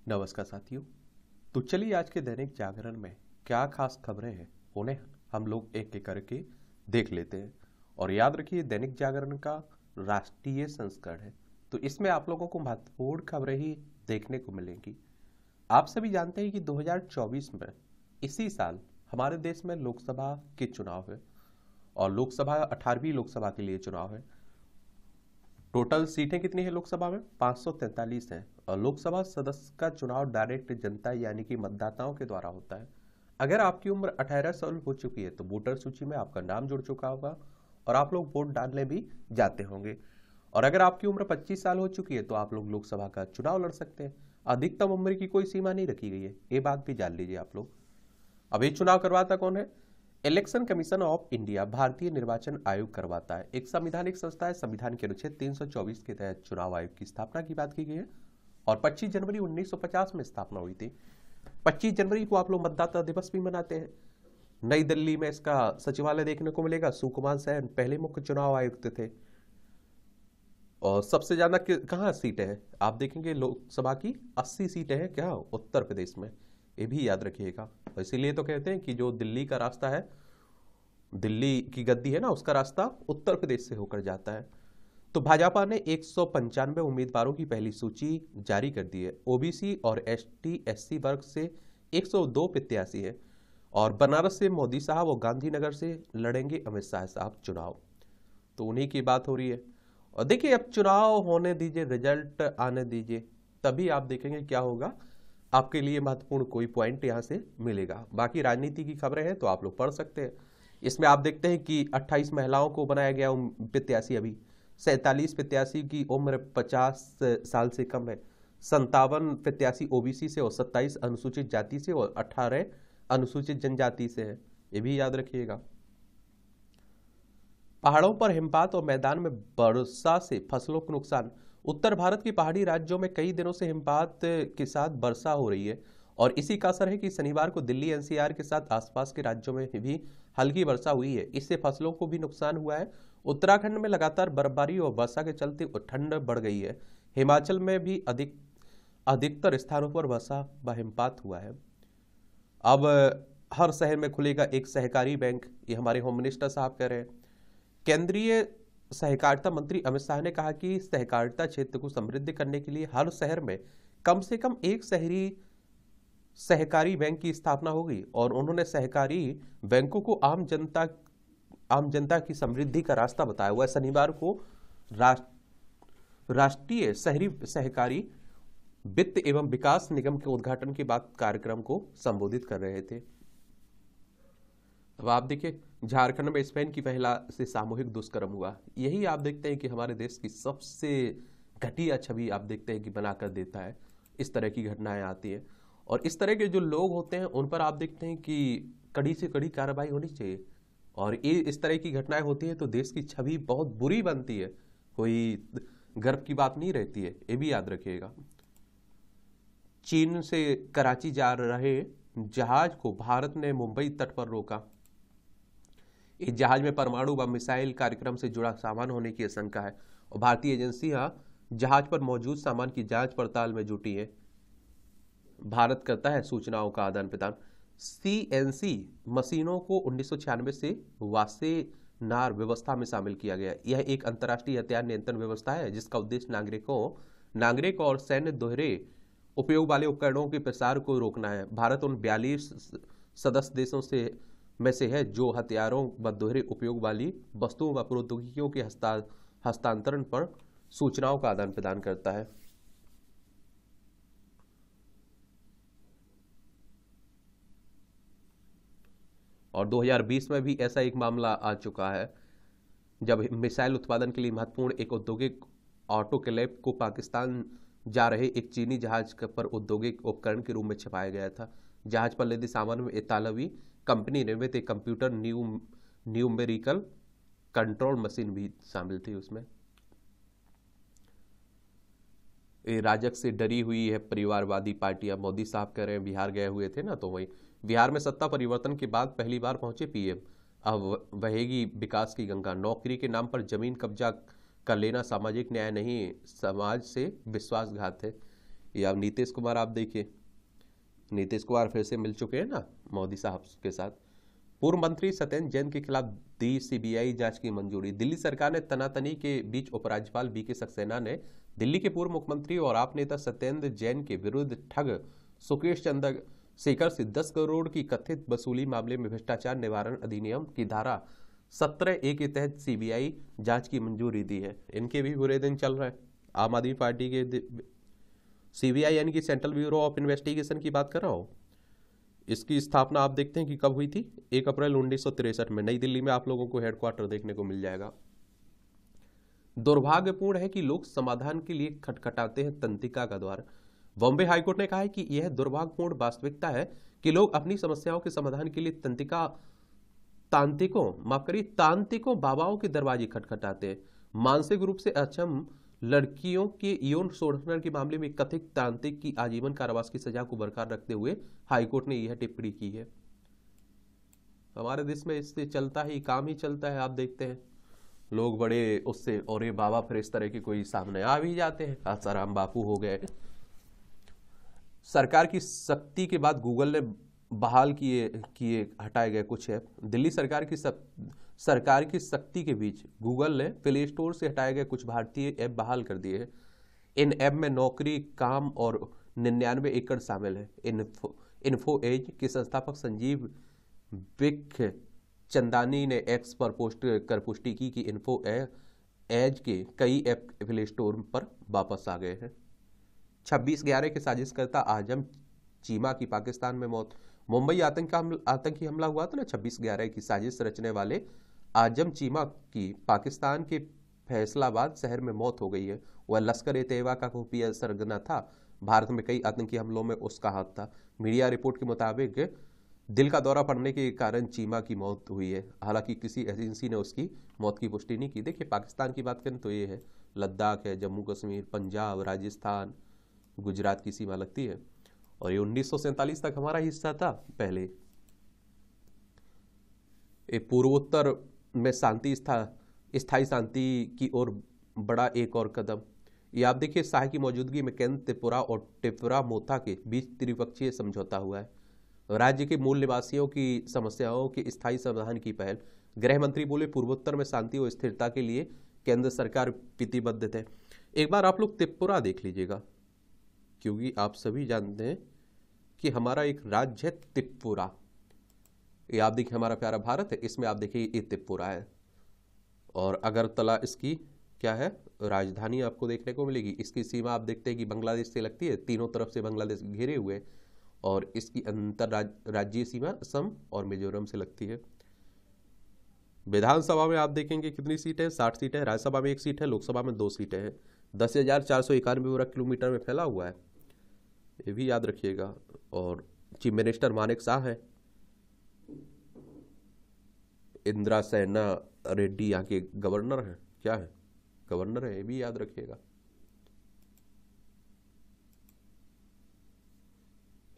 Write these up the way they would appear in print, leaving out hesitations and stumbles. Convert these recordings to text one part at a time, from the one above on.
नमस्कार साथियों। तो चलिए आज के दैनिक जागरण में क्या खास खबरें हैं उन्हें हम लोग एक एक करके देख लेते हैं। और याद रखिए दैनिक जागरण का राष्ट्रीय संस्करण है, तो इसमें आप लोगों को महत्वपूर्ण खबरें ही देखने को मिलेंगी। आप सभी जानते हैं कि 2024 में इसी साल हमारे देश में लोकसभा के चुनाव है और लोकसभा 18वीं लोकसभा के लिए चुनाव है। टोटल सीटें कितनी है लोकसभा में? 543 हैं। और लोकसभा सदस्य का चुनाव डायरेक्ट जनता यानी कि मतदाताओं के द्वारा होता है। अगर आपकी उम्र 18 साल हो चुकी है तो वोटर सूची में आपका नाम जुड़ चुका होगा और आप लोग वोट डालने भी जाते होंगे। और अगर आपकी उम्र 25 साल हो चुकी है तो आप लोग लोकसभा का चुनाव लड़ सकते हैं। अधिकतम उम्र की कोई सीमा नहीं रखी गई है, ये बात भी जान लीजिए आप लोग। अब ये चुनाव करवाता कौन है? इलेक्शन कमीशन ऑफ इंडिया, भारतीय निर्वाचन आयोग करवाता है। एक संवैधानिक संस्था है। संविधान के अनुच्छेद 324 के तहत चुनाव आयोग की स्थापना की बात की गई है और 25 जनवरी 1950 में स्थापना हुई थी। 25 जनवरी को आप लोग मतदाता दिवस भी मनाते हैं। नई दिल्ली में इसका सचिवालय देखने को मिलेगा। सुकुमार सेन पहले मुख्य चुनाव आयुक्त थे। और सबसे ज्यादा कहाँ सीटें हैं आप देखेंगे? लोकसभा की 80 सीटें हैं। क्या? उत्तर प्रदेश में। ये भी याद रखिएगा। इसीलिए तो कहते हैं कि जो दिल्ली का रास्ता है, दिल्ली की गद्दी है ना, उसका रास्ता उत्तर प्रदेश से होकर जाता है। तो भाजपा ने 195 उम्मीदवारों की पहली सूची जारी कर दी है। ओबीसी और एसटी एससी वर्ग से 102 प्रत्याशी है और बनारस से मोदी साहब और गांधीनगर से लड़ेंगे अमित शाह साहब चुनाव। तो उन्हीं की बात हो रही है। और देखिए अब चुनाव होने दीजिए, रिजल्ट आने दीजिए, तभी आप देखेंगे क्या होगा। आपके लिए महत्वपूर्ण कोई पॉइंट यहां से मिलेगा। बाकी राजनीति की खबरें हैं तो आप लोग पढ़ सकते हैं। इसमें आप देखते हैं कि 28 महिलाओं को बनाया गया प्रत्याशी। अभी 47 प्रत्याशी की उम्र 50 साल से कम है। 57 प्रत्याशी ओबीसी से और 27 अनुसूचित जाति से और 18 अनुसूचित जनजाति से है। ये भी याद रखिएगा। पहाड़ों पर हिमपात और मैदान में वर्षा से फसलों को नुकसान। उत्तर भारत के पहाड़ी राज्यों में कई दिनों से हिमपात के साथ वर्षा हो रही है और इसी का असर है कि शनिवार को दिल्ली एनसीआर के साथ आसपास के राज्यों में भी हल्की वर्षा हुई है। इससे फसलों को भी नुकसान हुआ है। उत्तराखंड में लगातार बर्फबारी और वर्षा के चलते ठंड बढ़ गई है। हिमाचल में भी अधिकतर स्थानों पर वर्षा व हिमपात हुआ है। अब हर शहर में खुलेगा एक सहकारी बैंक, ये हमारे होम मिनिस्टर साहब कह रहे हैं। केंद्रीय सहकारिता मंत्री अमित शाह ने कहा कि सहकारिता क्षेत्र को समृद्ध करने के लिए हर शहर में कम से कम एक शहरी सहकारी बैंक की स्थापना होगी और उन्होंने सहकारी बैंकों को आम जनता की समृद्धि का रास्ता बताया हुआ है। शनिवार को राष्ट्रीय शहरी सहकारी वित्त एवं विकास निगम के उद्घाटन के बाद कार्यक्रम को संबोधित कर रहे थे। अब आप देखिए झारखंड में स्पेन की महिला से सामूहिक दुष्कर्म हुआ। यही आप देखते हैं कि हमारे देश की सबसे घटिया छवि आप देखते हैं कि बनाकर देता है। इस तरह की घटनाएं आती हैं और इस तरह के जो लोग होते हैं उन पर आप देखते हैं कि कड़ी से कड़ी कार्रवाई होनी चाहिए। और ये इस तरह की घटनाएं होती है तो देश की छवि बहुत बुरी बनती है, कोई गर्व की बात नहीं रहती है। ये भी याद रखिएगा। चीन से कराची जा रहे जहाज को भारत ने मुंबई तट पर रोका। इस जहाज में परमाणु व मिसाइल कार्यक्रम से जुड़ा सामान होने की आशंका है और भारतीय एजेंसियां जहाज पर मौजूद सामान की जांच पड़ताल में जुटी है। भारत करता है सूचनाओं का आदान प्रदान। सीएनसी मशीनों को 1996 से वासेनार व्यवस्था में शामिल किया गया। यह एक अंतर्राष्ट्रीय हथियार नियंत्रण व्यवस्था है जिसका उद्देश्य नागरिक और सैन्य दोहरे उपयोग वाले उपकरणों के प्रसार को रोकना है। भारत उन 42 सदस्य देशों में से है जो हथियारों व दोहरे उपयोग वाली वस्तुओं व प्रौद्योगिकियों के हस्तांतरण पर सूचनाओं का आदान प्रदान करता है। और 2020 में भी ऐसा एक मामला आ चुका है जब मिसाइल उत्पादन के लिए महत्वपूर्ण एक औद्योगिक ऑटोक्लेव को पाकिस्तान जा रहे एक चीनी जहाज पर औद्योगिक उपकरण के रूप में छिपाया गया था। जहाज पर लदे सामान में इतालवी कंपनी निर्मित एक कंप्यूटर न्यूमेरिकल कंट्रोल मशीन भी शामिल थी उसमें। राजग से डरी हुई है परिवारवादी पार्टियां। मोदी साहब कह रहे हैं बिहार गए हुए थे ना, तो वही बिहार में सत्ता परिवर्तन के बाद पहली बार पहुंचे पीएम। अब बहेगी विकास की गंगा। नौकरी के नाम पर जमीन कब्जा कर लेना सामाजिक न्याय नहीं, समाज से विश्वासघात है। या अब नीतीश कुमार आप देखिए, नीतीश कुमार फिर से मिल चुके हैं ना मोदी साहब के साथ। पूर्व मंत्री सत्येंद्र जैन के खिलाफ दी सीबीआई जांच की मंजूरी। दिल्ली सरकार ने तनातनी के बीच उपराज्यपाल बीके सक्सेना ने दिल्ली के पूर्व मुख्यमंत्री और आप नेता सत्येंद्र जैन के विरुद्ध ठग सुकेश चंद्र शेखर से 10 करोड़ की कथित वसूली मामले में भ्रष्टाचार निवारण अधिनियम की धारा 17(a) के तहत सीबीआई जांच की मंजूरी दी है। इनके भी बुरे दिन चल रहे हैं। आम आदमी पार्टी के सीबीआई यानी कि सेंट्रल ब्यूरो ऑफ इन्वेस्टिगेशन की बात कर रहा हूं। इसकी स्थापना आप देखते हैं कि कब हुई थी, 1 अप्रैल 1963 में नई दिल्ली में आप लोगों को हेडक्वार्टर देखने को मिल जाएगा। दुर्भाग्यपूर्ण है कि लोग समाधान के लिए खटखटाते हैं तंत्रिका का द्वार। बॉम्बे हाईकोर्ट ने कहा है कि यह दुर्भाग्यपूर्ण वास्तविकता है कि लोग अपनी समस्याओं के समाधान के लिए तांत्रिकों बाबाओं के दरवाजे खटखटाते हैं। मानसिक रूप से अक्षम लड़कियों के यौन शोषण के मामले में कथित तांत्रिक की आजीवन कारावास की सजा को बरकरार रखते हुए हाईकोर्ट ने यह टिप्पणी की है। हमारे देश में इससे चलता ही काम ही चलता है। आप देखते हैं लोग बड़े उससे और ये बाबा फिर इस तरह के कोई सामने आ भी जाते हैं। आसाराम बापू हो गए। सरकार की सख्ती के बाद गूगल ने बहाल किए हटाए गए कुछ ऐप। दिल्ली सरकार की सख्ती के बीच गूगल ने प्ले स्टोर से हटाए गए कुछ भारतीय ऐप बहाल कर दिए हैं। इन ऐप में नौकरी, काम और 99 एकड़ शामिल है। इन्फो एज के संस्थापक संजीव बिखचंदानी ने एक्स पर पोस्ट कर पुष्टि की कि इन्फो एज के कई ऐप प्ले स्टोर पर वापस आ गए हैं। 26/11 के साजिशकर्ता आजम चीमा की पाकिस्तान में मौत। मुंबई आतंकी हमला हुआ था ना, 26/11 की साजिश रचने वाले आजम चीमा की पाकिस्तान के फैसलाबाद शहर में मौत हो गई है। वह लश्कर-ए-तैयबा का खुफिया सरगना था। भारत में कई आतंकी हमलों में उसका हाथ था। मीडिया रिपोर्ट के मुताबिक दिल का दौरा पड़ने के कारण चीमा की मौत हुई है। हालांकि किसी एजेंसी ने उसकी मौत की पुष्टि नहीं की। देखिए पाकिस्तान की बात करें तो ये है, लद्दाख है, जम्मू कश्मीर, पंजाब, राजस्थान, गुजरात की सीमा लगती है। और ये 1947 तक हमारा हिस्सा था। पहले पूर्वोत्तर में स्थायी शांति की ओर बड़ा एक और कदम। ये आप देखिए शाह की मौजूदगी में केंद्र त्रिपुरा और त्रिपुरा मोथा के बीच त्रिपक्षीय समझौता हुआ है। राज्य के मूल निवासियों की समस्याओं के स्थायी समाधान की पहल। गृह मंत्री बोले पूर्वोत्तर में शांति और स्थिरता के लिए केंद्र सरकार प्रतिबद्ध है। एक बार आप लोग त्रिपुरा देख लीजिएगा, क्योंकि आप सभी जानते हैं कि हमारा एक राज्य है त्रिपुरा। ये आप देखिए हमारा प्यारा भारत है, इसमें आप देखिए ये त्रिपुरा है। और अगरतला इसकी क्या है, राजधानी आपको देखने को मिलेगी। इसकी सीमा आप देखते हैं कि बांग्लादेश से लगती है, तीनों तरफ से बांग्लादेश घिरे हुए। और इसकी अंतरराज्यीय सीमा असम और मिजोरम से लगती है। विधानसभा में आप देखेंगे कितनी सीटें, 60 सीटें। राज्यसभा में 1 सीट है, लोकसभा में 2 सीटें हैं। 10,491 वर्ग किलोमीटर में फैला हुआ है, ये भी याद रखिएगा। और चीफ मिनिस्टर मानेक शाह है। इंदिरा सैना रेड्डी यहाँ के गवर्नर हैं। क्या है, गवर्नर है, ये भी याद रखिएगा।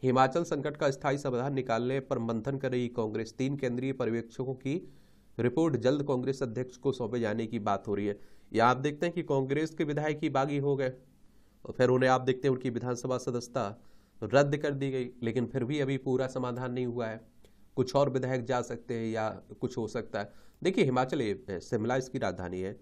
हिमाचल संकट का स्थायी समाधान निकालने पर मंथन कर रही कांग्रेस। 3 केंद्रीय पर्यवेक्षकों की रिपोर्ट जल्द कांग्रेस अध्यक्ष को सौंपे जाने की बात हो रही है। या आप देखते हैं कि कांग्रेस के विधायक ही बागी हो गए और फिर उन्हें आप देखते हैं उनकी विधानसभा सदस्यता रद्द कर दी गई। लेकिन फिर भी अभी पूरा समाधान नहीं हुआ है। कुछ और विधायक जा सकते हैं या कुछ हो सकता है। देखिए हिमाचल शिमला इसकी राजधानी है।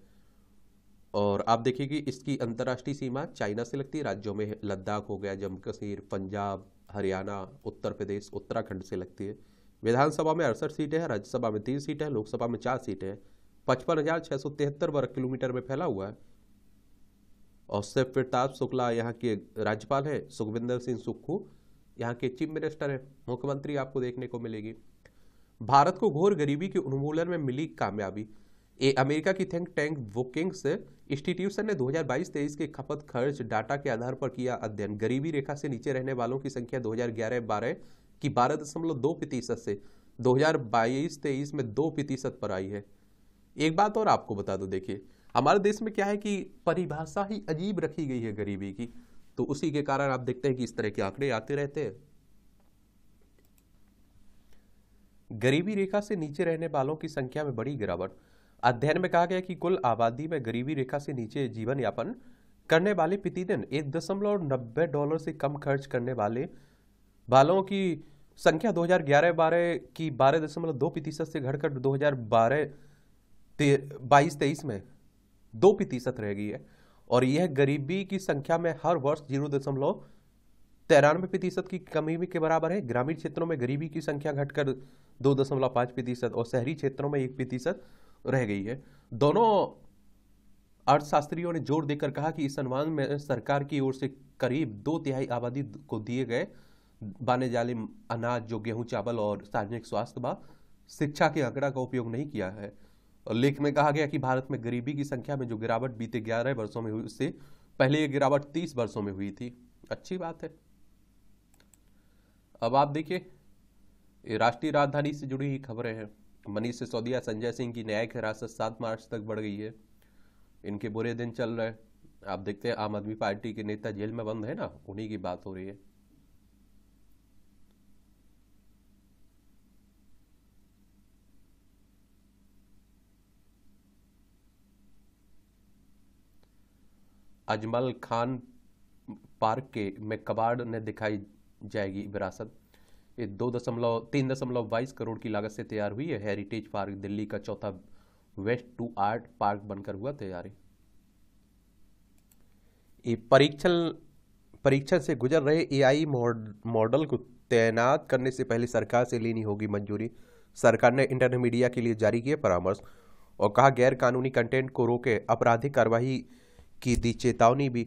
और आप देखिए कि इसकी अंतर्राष्ट्रीय सीमा चाइना से लगती है। राज्यों में लद्दाख हो गया, जम्मू कश्मीर, पंजाब, हरियाणा, उत्तर प्रदेश, उत्तराखंड से लगती है। विधानसभा में 68 सीटें हैं, राज्यसभा में 3 सीटें हैं, लोकसभा में 4 सीटें हैं। 55,673 वर्ग किलोमीटर में फैला हुआ है। और शिव प्रताप शुक्ला यहाँ के राज्यपाल है। सुखविंदर सिंह सुक्खू यहाँ के चीफ मिनिस्टर है। मुख्यमंत्री आपको देखने को मिलेगी। भारत को घोर गरीबी के उन्मूलन में मिली कामयाबी। अमेरिका की थिंक टैंक वोकिंग्स इंस्टीट्यूशन ने 2022-23 के खपत खर्च डाटा के आधार पर किया अध्ययन। गरीबी रेखा से नीचे रहने वालों की संख्या 2011-12 की 12.2% से 2022-23 में 2% पर आई है। एक बात और आपको बता दो, देखिए हमारे देश में क्या है कि परिभाषा ही अजीब रखी गई है गरीबी की, तो उसी के कारण आप देखते हैं कि इस तरह के आंकड़े आते रहते हैं। गरीबी रेखा से नीचे रहने वालों की संख्या में बड़ी गिरावट। अध्ययन में कहा गया कि कुल आबादी में गरीबी रेखा से नीचे जीवन यापन करने वाले प्रतिदिन $1.90 से कम खर्च करने वाले वालों की संख्या 2011-12 की 12.2% से घटकर 2012-22-23 में 2% रह गई है। और यह गरीबी की संख्या में हर वर्ष 0.93% की कमी के बराबर है। ग्रामीण क्षेत्रों में गरीबी की संख्या घटकर 2.5% और शहरी क्षेत्रों में 1% रह गई है। दोनों अर्थशास्त्रियों ने जोर देकर कहा कि इस अनुमान में सरकार की ओर से करीब 2/3 आबादी को दिए गए बाने जाले अनाज, जो गेहूं, चावल और सार्वजनिक स्वास्थ्य व शिक्षा के आंकड़ा का उपयोग नहीं किया है। और लेख में कहा गया कि भारत में गरीबी की संख्या में जो गिरावट बीते 11 वर्षों में हुई, उससे पहले ये गिरावट 30 वर्षों में हुई थी। अच्छी बात है। अब आप देखिए, ये राष्ट्रीय राजधानी से जुड़ी हुई खबरें हैं। मनीष सिसोदिया, संजय सिंह की न्यायिक हिरासत 7 मार्च तक बढ़ गई है। इनके बुरे दिन चल रहे हैं। आप देखते हैं आम आदमी पार्टी के नेता जेल में बंद है ना, उन्हीं की बात हो रही है। अजमल खान पार्क के में कबाड़ ने दिखाई जाएगी विरासत। ये 3.22 करोड़ की लागत से तैयार हुई है। हेरिटेज पार्क दिल्ली का चौथा वेस्ट टू आर्ट पार्क बनकर हुआ तैयारी। ये परीक्षण से गुजर रहे एआई मॉडल को तैनात करने से पहले सरकार से लेनी होगी मंजूरी। सरकार ने इंटरनेट मीडिया के लिए जारी किया परामर्श और कहा गैर कानूनी कंटेंट को रोके, आपराधिक कार्रवाई की दी चेतावनी भी।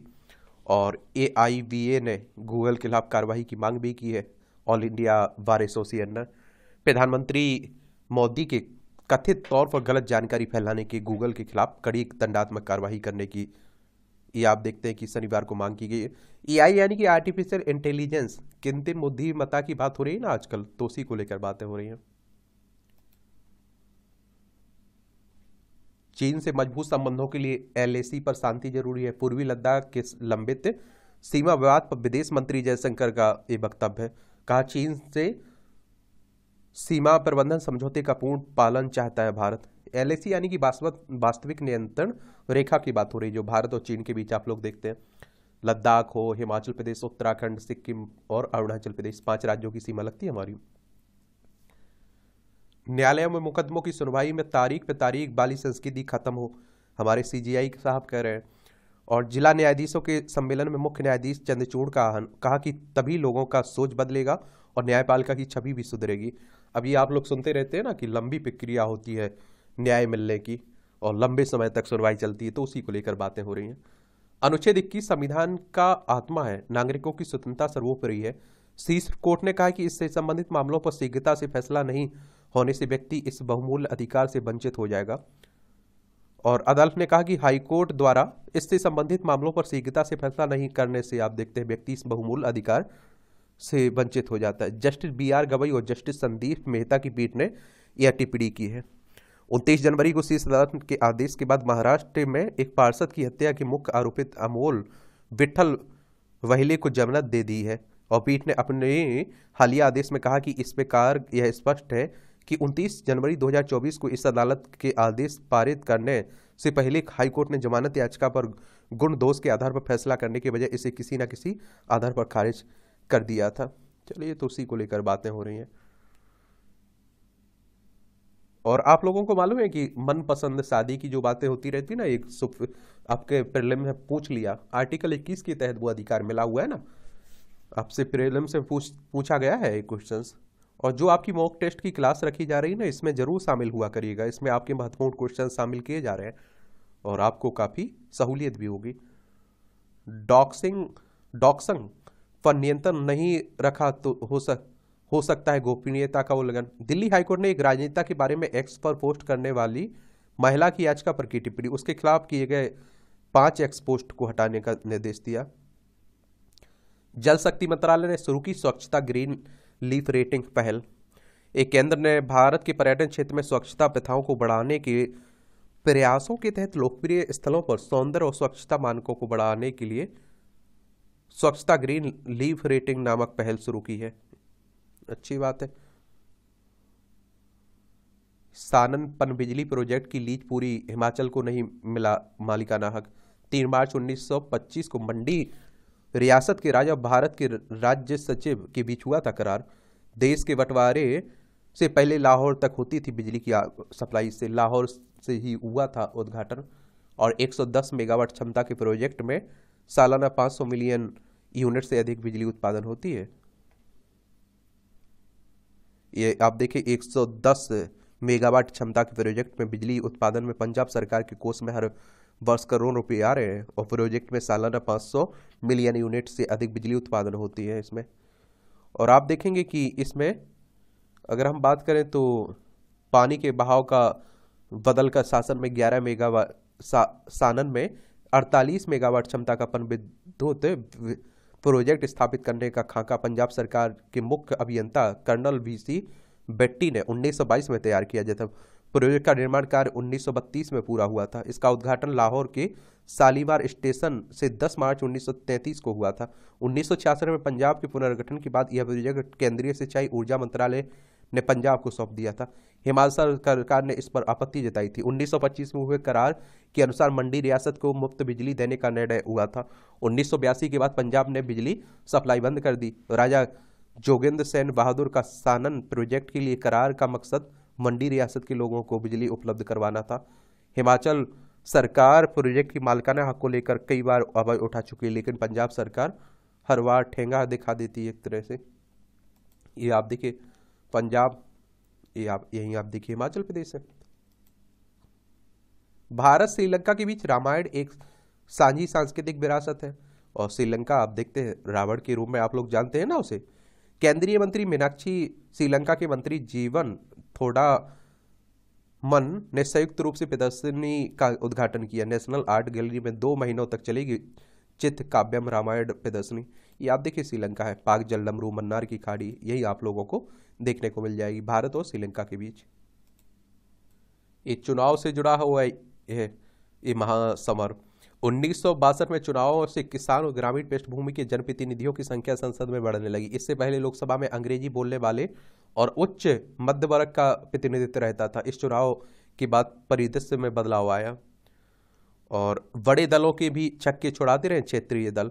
और एआईवीए ने गूगल के खिलाफ कार्रवाई की मांग भी की है। ऑल इंडिया बार एसोसिएशन ने प्रधानमंत्री मोदी के कथित तौर पर गलत जानकारी फैलाने के गूगल के खिलाफ कड़ी दंडात्मक कार्रवाई करने की, ये आप देखते हैं कि शनिवार को मांग की गई है। एआई यानी कि आर्टिफिशियल इंटेलिजेंस, कृत्रिम बुद्धिमत्ता की बात हो रही है ना आजकल, तो उसी को लेकर बातें हो रही हैं। चीन से मजबूत संबंधों के लिए एलएसी पर शांति जरूरी है। पूर्वी लद्दाख के लंबित सीमा विवाद पर विदेश मंत्री जयशंकर का ये वक्तव्य है। कहा चीन से सीमा प्रबंधन समझौते का पूर्ण पालन चाहता है भारत। एलएसी यानी कि वास्तविक नियंत्रण रेखा की बात हो रही है, जो भारत और चीन के बीच आप लोग देखते हैं। लद्दाख हो, हिमाचल प्रदेश, उत्तराखंड, सिक्किम और अरुणाचल प्रदेश, 5 राज्यों की सीमा लगती है हमारी। न्यायालयों में मुकदमों की सुनवाई में तारीख पे तारीख वाली संस्कृति खत्म हो, हमारे सीजीआई साहब कह रहे हैं। और जिला न्यायाधीशों के सम्मेलन में मुख्य न्यायाधीश चंद्रचूड़ का आह्वान, कहा कि तभी लोगों का सोच बदलेगा और न्यायपालिका की छवि भी सुधरेगी। अब ये आप लोग सुनते रहते हैं ना कि लंबी प्रक्रिया होती है न्याय मिलने की और लंबे समय तक सुनवाई चलती है, तो उसी को लेकर बातें हो रही हैं। अनुच्छेद 21 संविधान का आत्मा है, नागरिकों की स्वतंत्रता सर्वोपरि है। शीर्ष कोर्ट ने कहा कि इससे संबंधित मामलों पर शीघ्रता से फैसला नहीं होने से व्यक्ति इस बहुमूल्य अधिकार से वंचित हो जाएगा। और अदालत ने कहा कि हाईकोर्ट द्वारा इससे संबंधित मामलों पर शीघ्रता से फैसला नहीं करने से आप देखते हैं व्यक्ति इस बहुमूल्य अधिकार से वंचित हो जाता है। जस्टिस बीआर गवई और जस्टिस संदीप मेहता की पीठ ने यह टिप्पणी की है। 29 जनवरी को शीर्ष अदालत के आदेश के बाद महाराष्ट्र में एक पार्षद की हत्या के मुख्य आरोपित अमोल विठल वहिले को जमानत दे दी है। और पीठ ने अपने हालिया आदेश में कहा कि इस प्रकार यह स्पष्ट है कि 29 जनवरी 2024 को इस अदालत के आदेश पारित करने से पहले हाईकोर्ट ने जमानत याचिका पर गुण दोष के आधार पर फैसला करने के बजाय इसे किसी न किसी आधार पर खारिज कर दिया था। चलिए, तो उसी को लेकर बातें हो रही हैं। और आप लोगों को मालूम है कि मनपसंद शादी की जो बातें होती रहती है ना, एक आपके प्रीलिम में पूछ लिया, आर्टिकल 21 के तहत वो अधिकार मिला हुआ है ना, आपसे प्रीलिम से पूछा गया है क्वेश्चन। और जो आपकी मॉक टेस्ट की क्लास रखी जा रही है ना, इसमें जरूर शामिल हुआ करिएगा। इसमें आपके महत्वपूर्ण क्वेश्चन शामिल किए जा रहे हैं और आपको काफी सहूलियत भी होगी। डॉक्सिंग पर नियंत्रण नहीं रखा तो हो सकता है गोपनीयता का उल्लंघन। दिल्ली हाईकोर्ट ने एक राजनेता के बारे में एक्स पर पोस्ट करने वाली महिला की याचिका पर की टिप्पणी, उसके खिलाफ किए गए 5 एक्स पोस्ट को हटाने का निर्देश दिया। जल शक्ति मंत्रालय ने शुरू की स्वच्छता ग्रीन लीफ रेटिंग पहल। एक केंद्र ने भारत के पर्यटन क्षेत्र में स्वच्छता प्रथाओं को बढ़ाने के प्रयासों के तहत लोकप्रिय स्थलों पर सौंदर्य और स्वच्छता मानकों को बढ़ाने के लिए स्वच्छता ग्रीन लीफ रेटिंग नामक पहल शुरू की है। अच्छी बात है। सानन पनबिजली प्रोजेक्ट की लीज पूरी, हिमाचल को नहीं मिला मालिकाना हक। 3 मार्च 1925 को मंडी रियासत के राजा भारत के राज्य सचिव के बीच हुआ था करार। देश के बंटवारे से पहले लाहौर तक होती थी बिजली की सप्लाई, से लाहौर से ही हुआ था उद्घाटन। और 110 मेगावाट क्षमता के प्रोजेक्ट में सालाना 500 मिलियन यूनिट से अधिक बिजली उत्पादन होती है। ये आप देखिए 110 मेगावाट क्षमता के प्रोजेक्ट में बिजली उत्पादन में पंजाब सरकार के कोष में हर वर्ष करोड़ रुपए आ रहे हैं, और प्रोजेक्ट में सालाना 500 मिलियन यूनिट से अधिक बिजली उत्पादन होती है इसमें। और आप देखेंगे कि इसमें अगर हम बात करें तो पानी के बहाव का बदल का शासन में 11 मेगावाट, सानन में 48 मेगावाट क्षमता का पनविद्युत प्रोजेक्ट स्थापित करने का खाका पंजाब सरकार के मुख्य अभियंता कर्नल वीसी बेट्टी ने 1922 में तैयार किया, जब प्रोजेक्ट का निर्माण कार्य 1932 में पूरा हुआ था। इसका उद्घाटन लाहौर के शालीमार स्टेशन से 10 मार्च 1933 को हुआ था। 1966 में पंजाब के पुनर्गठन के बाद यह प्रोजेक्ट केंद्रीय सिंचाई ऊर्जा मंत्रालय ने पंजाब को सौंप दिया था। हिमाचल सरकार ने इस पर आपत्ति जताई थी। 1925 में हुए करार के अनुसार मंडी रियासत को मुफ्त बिजली देने का निर्णय हुआ था। 1982 के बाद पंजाब ने बिजली सप्लाई बंद कर दी। राजा जोगेंद्र सेन बहादुर का सानन प्रोजेक्ट के लिए करार का मकसद मंडी रियासत के लोगों को बिजली उपलब्ध करवाना था। हिमाचल सरकार प्रोजेक्ट की मालिकाना हक को लेकर कई बार आवाज उठा चुकी है, लेकिन पंजाब सरकार हर बार ठेंगा दिखा देती है एक तरह से। ये आप देखिए पंजाब, यही आप देखिए हिमाचल प्रदेश है। भारत श्रीलंका के बीच रामायण एक साझी सांस्कृतिक विरासत है, और श्रीलंका आप देखते हैं रावण के रूप में आप लोग जानते हैं ना उसे। केंद्रीय मंत्री मीनाक्षी श्रीलंका के मंत्री जीवन थोड़ा मन ने संयुक्त रूप से प्रदर्शनी का उद्घाटन किया। नेशनल आर्ट गैलरी में 2 महीनों तक चलेगी चित्र काव्यम रामायण प्रदर्शनी। ये आप देखिए श्रीलंका है, पाक जलमरू मन्नार की खाड़ी, यही आप लोगों को देखने को मिल जाएगी भारत और श्रीलंका के बीच। ये चुनाव से जुड़ा हुआ है ये महासमर। 1962 में चुनाव से किसान और ग्रामीण पृष्ठभूमि के जनप्रतिनिधियों की संख्या संसद में बढ़ने लगी। इससे पहले लोकसभा में अंग्रेजी बोलने वाले और उच्च मध्य वर्ग का प्रतिनिधित्व रहता था। इस चुनाव के बाद परिदृश्य में बदलाव आया और बड़े दलों के भी छक्के छुड़ाते रहे क्षेत्रीय दल।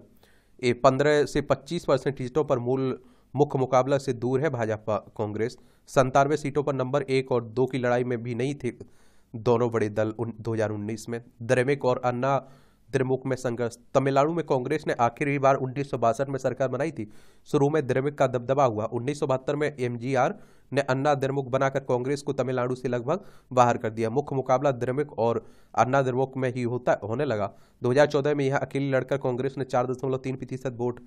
ये 15 से 25% सीटों पर मुख्य मुकाबला से दूर है भाजपा कांग्रेस। 97 सीटों पर नंबर 1 और 2 की लड़ाई में भी नहीं थे दोनों बड़े दल। 2019 में द्रमुक और अन्ना द्रमुक में संघर्ष। तमिलनाडु में कांग्रेस ने आखिरी बार 1962 में सरकार बनाई थी। शुरू में द्रमुक का दबदबा हुआ। 1972 में एमजीआर ने अन्ना द्रमुक बनाकर कांग्रेस को तमिलनाडु से लगभग बाहर कर दिया। मुख्य मुकाबला द्रमुक और अन्ना द्रमुक में ही होने लगा। 2014 में यह अकेली लड़कर कांग्रेस ने 4.3% वोट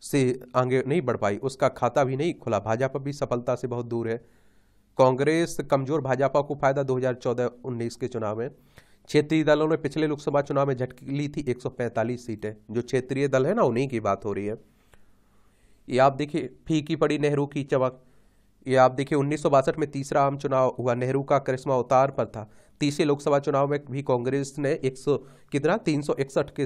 से आगे नहीं बढ़ पाई, उसका खाता भी नहीं खुला। भाजपा भी सफलता से बहुत दूर है। कांग्रेस कमजोर, भाजपा को फायदा 2014-19 के चुनाव में। क्षेत्रीय दलों ने पिछले लोकसभा चुनाव में झटकी ली थी 145 सीटें। जो क्षेत्रीय दल है ना उन्हीं की बात हो रही है। ये आप देखिए फीकी पड़ी नेहरू की चमक। ये आप देखिए 1962 में तीसरा आम चुनाव हुआ, नेहरू का करिश्मा अवतार पर था। तीसरे लोकसभा चुनाव में भी कांग्रेस ने 361 के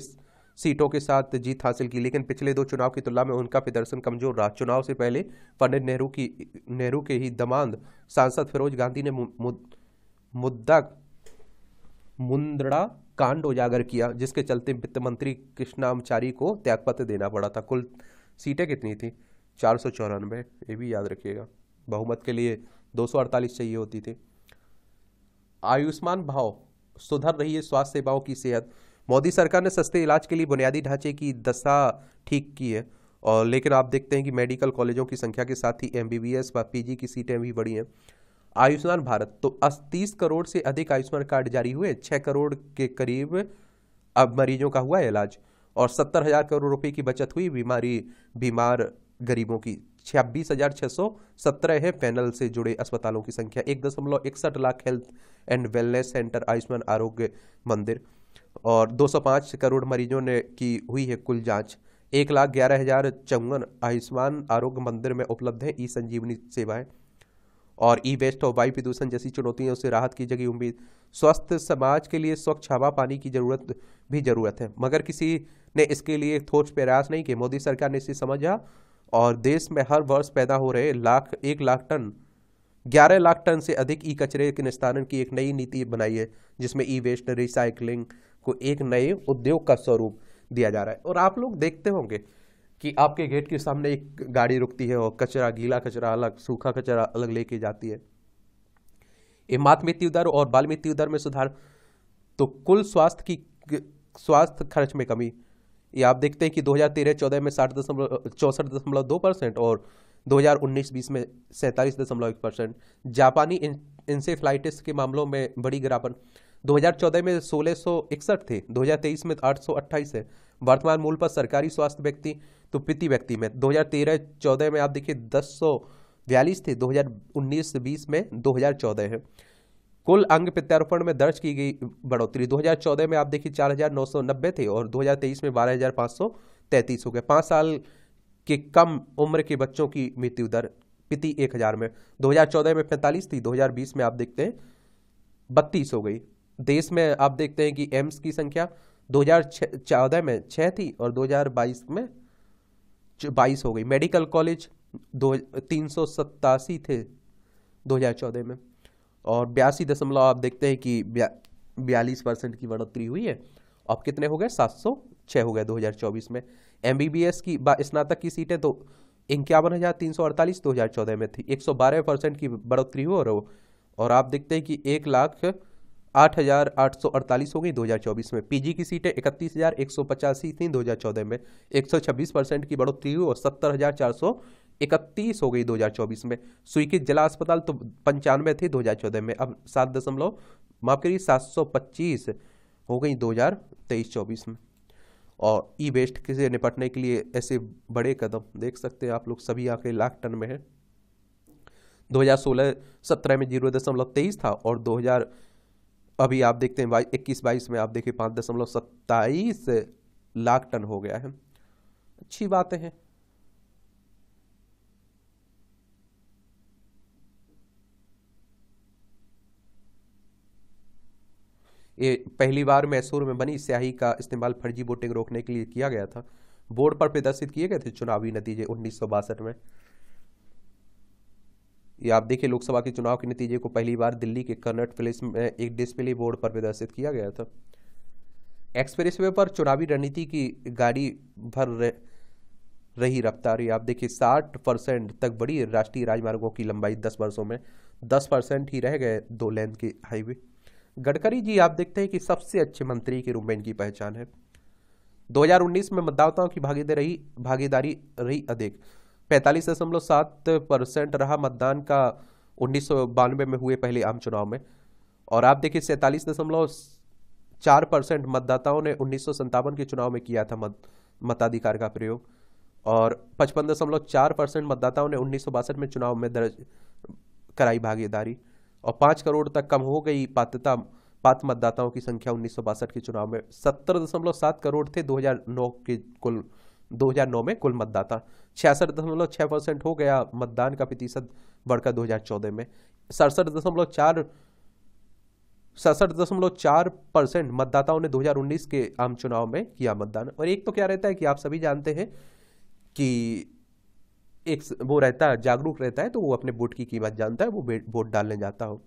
सीटों के साथ जीत हासिल की, लेकिन पिछले 2 चुनाव की तुलना में उनका प्रदर्शन कमजोर रहा। चुनाव से पहले पंडित नेहरू के ही दामाद सांसद फिरोज गांधी ने मुंद्रा कांड उजागर किया, जिसके चलते वित्त मंत्री कृष्णामचारी को त्यागपत्र देना पड़ा था। कुल सीटें कितनी थी? 494। ये भी याद रखिएगा। बहुमत के लिए 248 चाहिए होती थी। आयुष्मान भाव, सुधर रही है स्वास्थ्य सेवाओं की सेहत। मोदी सरकार ने सस्ते इलाज के लिए बुनियादी ढांचे की दशा ठीक की है, और लेकिन आप देखते हैं कि मेडिकल कॉलेजों की संख्या के साथ ही एमबीबीएस व पीजी की सीटें भी बढ़ी हैं। आयुष्मान भारत, तो 30 करोड़ से अधिक आयुष्मान कार्ड जारी हुए। 6 करोड़ के करीब अब मरीजों का हुआ इलाज, और 70,000 करोड़ रुपए की बचत हुई बीमार गरीबों की। 26,617 है पैनल से जुड़े अस्पतालों की संख्या। 1.61 lakh health and wellness centre Ayushman आरोग्य मंदिर, और 205 करोड़ मरीजों ने की हुई है कुल जांच। 1,11,054 आयुष्मान आरोग्य मंदिर में उपलब्ध है ई संजीवनी सेवाएं। और ई वेस्ट और वायु प्रदूषण जैसी चुनौतियों से राहत की जगह उम्मीद। स्वस्थ समाज के लिए स्वच्छ हवा पानी की जरूरत है, मगर किसी ने इसके लिए ठोस प्रयास नहीं किए। मोदी सरकार ने इसे समझा और देश में हर वर्ष पैदा हो रहे 1 लाख टन 11 लाख टन से अधिक ई कचरे के निस्तारण की एक नई नीति बनाई है, जिसमें ई वेस्ट रिसाइकलिंग को एक नए उद्योग का स्वरूप दिया जा रहा है। और आप लोग देखते होंगे कि आपके गेट के सामने एक गाड़ी रुकती है और कचरा, गीला कचरा अलग, सूखा कचरा अलग लेके जाती है। ये मातृ मृत्यु दर और बाल मृत्यु दर में सुधार, तो कुल स्वास्थ्य खर्च में कमी, ये आप देखते हैं कि 2013-14 में 64.2% और 2019-20 में 47.1%। जापानी इंसेफ्लाइटिस के मामलों में बड़ी गिरावट, 2014 में 1661 थे, 2023 में 828 है। वर्तमान मूल पर सरकारी स्वास्थ्य व्यक्ति तो प्रति व्यक्ति में 2013-14 में आप देखिए 1042 थे, 2019-20 में 2014 है। कुल अंग प्रत्यारोपण में दर्ज की गई बढ़ोतरी, 2014 में आप देखिए 4990 थे और 2023 में 12533 हो गए। 5 साल के कम उम्र के बच्चों की मृत्यु दर प्रति 1000 में 2014 में 45 थी, 2020 में आप देखते हैं 32 हो गई। देश में आप देखते हैं कि एम्स की संख्या 2014 में 6 थी और 2022 में 22 हो गई। मेडिकल कॉलेज 387 थे 2014 में और 82 आप देखते हैं कि 42% की बढ़ोतरी हुई है। अब कितने हो गए? 706 हो गए 2024 में। MBBS की स्नातक की सीटें तो 51,348 2014 में थी, 112% की बढ़ोतरी हो रही। और आप देखते हैं कि 1,08,848 हो गई 2024 में। PG की सीटें 31,185 थी 2014 में, 126% की बढ़ोतरी हुई और 70,431 हो गई 2024 में। स्वीकृत जिला अस्पताल तो 95 थे 2014 में, अब 725 हो गई 2023-24 में। और ई वेस्ट से निपटने के लिए ऐसे बड़े कदम देख सकते हैं आप लोग, सभी आंकड़े लाख टन में है। 2016-17 में 0.23 था और 2000 अभी आप देखते हैं 21-22 में आप देखिए 5.27 लाख टन हो गया है। अच्छी बातें हैं। ये पहली बार मैसूर में बनी स्याही का इस्तेमाल फर्जी वोटिंग रोकने के लिए किया गया था। बोर्ड पर प्रदर्शित किए गए थे चुनावी नतीजे 1962 में। ये आप देखिए लोकसभा के चुनाव के नतीजे को पहली बार दिल्ली के कन्नॉट प्लेस में एक डिस्प्ले बोर्ड पर प्रदर्शित किया गया था। एक्सप्रेसवे पर चुनावी रणनीति की गाड़ी भर रही रफ्तार, ये आप देखिए 60% तक बढ़ी राष्ट्रीय राजमार्गों की लंबाई 10 वर्षों में, 10% ही रह गए 2 लेन के हाईवे। गडकरी जी आप देखते हैं कि सबसे अच्छे मंत्री के रूप में इनकी पहचान है। 2019 में मतदाताओं की भागीदारी रही अधिक, 45.7% रहा मतदान का 1992 में हुए पहले आम चुनाव में। और आप देखिए 47.4% मतदाताओं ने 1957 के चुनाव में किया था मताधिकार का प्रयोग और 55.4% मतदाताओं ने 1962 में चुनाव में दर्ज कराई भागीदारी। और 5 करोड़ तक कम हो गई पात्र मतदाताओं की संख्या 1962 के चुनाव में। 70.7 करोड़ थे 2009 में कुल मतदाता। 66.6% हो गया मतदान का प्रतिशत बढ़कर 2014 में। 67.4% मतदाताओं ने 2019 के आम चुनाव में किया मतदान। और एक तो क्या रहता है कि आप सभी जानते हैं कि एक वो रहता है, जागरूक रहता है, तो वो अपने वोट की कीमत जानता है, वो वोट डालने जाता हो।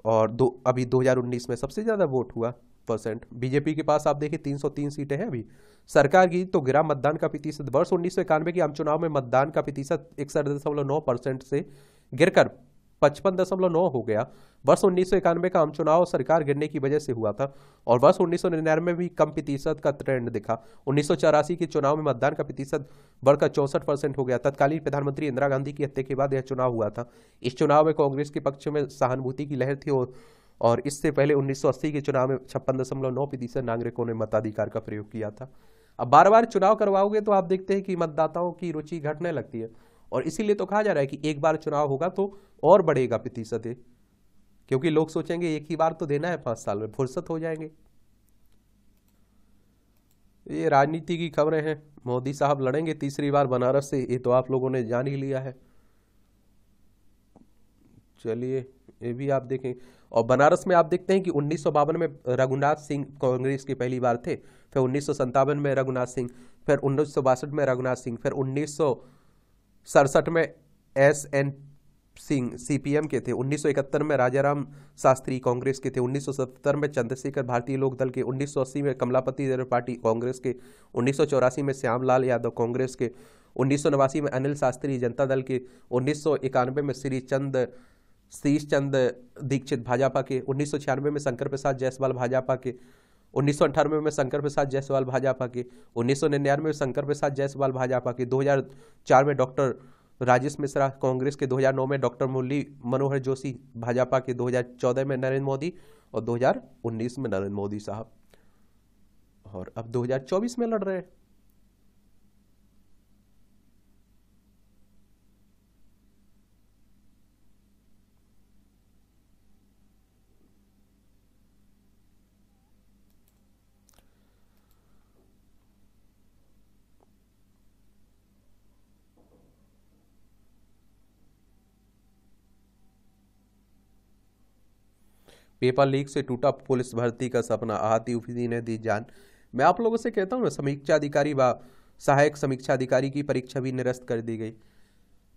और अभी 2019 में सबसे ज्यादा वोट हुआ परसेंट बीजेपी के पास आप देखिए 303 सीटें हैं अभी। सरकार की तो गिरा मतदान का प्रतिशत, वर्ष 1991 के आम चुनाव में मतदान का प्रतिशत 61.9% से गिरकर 55.9 हो गया। वर्ष 1991 का आम चुनाव सरकार गिरने की वजह से हुआ था और वर्ष 1999 में भी कम प्रतिशत का ट्रेंड दिखा। 1984 के चुनाव में मतदान का प्रतिशत बढ़कर 64% हो गया। तत्कालीन प्रधानमंत्री इंदिरा गांधी की हत्या के बाद यह चुनाव हुआ था। इस चुनाव में कांग्रेस के पक्ष में सहानुभूति की लहर थी और इससे पहले 1980 के चुनाव में 56.9% नागरिकों ने मताधिकार का प्रयोग किया था। अब बार बार चुनाव करवाओगे तो आप देखते हैं कि मतदाताओं की रुचि घटने लगती है और इसीलिए तो कहा जा रहा है कि एक बार चुनाव होगा तो और बढ़ेगा प्रतिशत, क्योंकि लोग सोचेंगे एक ही बार तो देना है, 5 साल में फुर्सत हो जाएंगे। ये राजनीति की खबरें हैं। मोदी साहब लड़ेंगे तीसरी बार बनारस से, ये तो आप लोगों ने जान ही लिया है। चलिए ये भी आप देखें। और बनारस में आप देखते हैं कि 1952 में रघुनाथ सिंह कांग्रेस के पहली बार थे, फिर 1957 में रघुनाथ सिंह, फिर 1962 में रघुनाथ सिंह, फिर 1967 में SN सिंह सीपीएम के थे, 1971 में राजाराम शास्त्री कांग्रेस के थे, 1977 में चंद्रशेखर भारतीय लोक दल के, 1980 में कमलापति त्रिपाठी कांग्रेस के, 1984 में श्यामलाल यादव कांग्रेस के, 1989 में अनिल शास्त्री जनता दल के, 1991 में शीश चंद दीक्षित भाजपा के, 1996 में शंकर प्रसाद जायसवाल भाजपा के, 1998 में शंकर प्रसाद जायसवाल भाजपा के, 1999 में शंकर प्रसाद जायसवाल भाजपा के, 2004 में डॉक्टर राजेश मिश्रा कांग्रेस के, 2009 में डॉक्टर मुरली मनोहर जोशी भाजपा के, 2014 में नरेंद्र मोदी और 2019 में नरेंद्र मोदी साहब, और अब 2024 में लड़ रहे हैं। पेपर लीक से टूटा पुलिस भर्ती का सपना, आहती उफी ने दी जान। मैं आप लोगों से कहता हूँ ना, समीक्षा अधिकारी व सहायक समीक्षा अधिकारी की परीक्षा भी निरस्त कर दी गई।